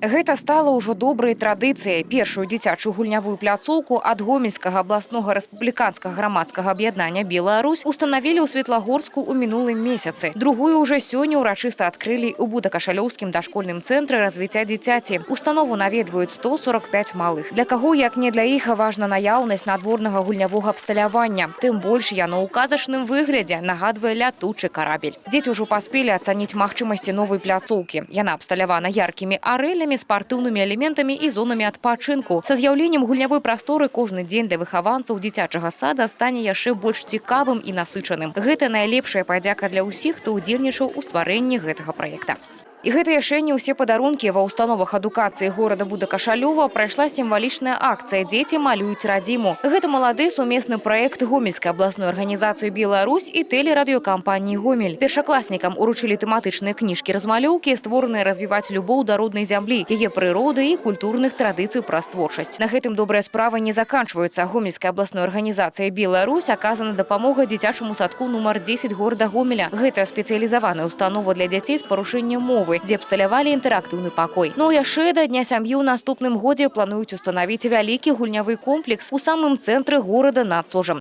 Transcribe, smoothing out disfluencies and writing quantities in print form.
Гэта стала ўжо добрай традыцыяй. Першую дзіцячую гульнявую пляцоўку ад Гомельскага абласнога рэспубліканскага грамадскага аб'яднання «Беларусь» устанавілі ў Светлагорску ў мінулым месяцы. Другую ўжо сёння ўрачыста адкрылі ў Будакашалёўскім дашкольным цэнтры развіцця дзіцяці. Установу наведваюць 145 малых. Для каго, як не для іх, важна наяўнасць надворнага гульнявога абсталявання. Тым больш яно ў казачным выглядзе нагадвае лятучы карабель. Дзеці ўжо паспелі ацаніць магчымасці новай пляцоўкі. Яна абсталявана яркімі арэлямі, спартыўнымі элементамі і зонамі адпачынку. Са з'яўленнем гульнявой прасторы кожны дзень для выхаванцаў дзіцячага сада стане яшчэ больш цікавым і насычаным. Гэта найлепшая падзяка для ўсіх, хто ўдзельнічаў у стварэнні гэтага праекта. І гэта яшчэ не ўсе падарункі. Ва ўстановах адукацыі горада Будакашалёва прайшла сімвалічная акцыя «Дзеці малююць радзіму». Гэта малады сумесны праект Гомельскай абласной арганізацыі «Беларусь» і тэлерадыёкампаніі «Гомель». Першакласнікам уручылі тэматычныя кніжкі-размалёўкі, створаныя развіваць любоў да роднай зямлі, яе прыроды і культурных традыцый праз творчасць. На гэтым добрыя справы не заканчваюцца. Гомельскай абласной арганізацыі «Беларусь» аказана дапамога дзіцячаму садку нумар 10 горада Гомеля. Гэта спецыялізаваная установа для дзяцей з парушэннем мовы, дзе абсталявалі інтэрактыўны пакой. Ну яшчэ да Дня сям'і ў наступным годзе плануюць устанавіць вялікі гульнявы комплекс у самым цэнтры горада над Сожам.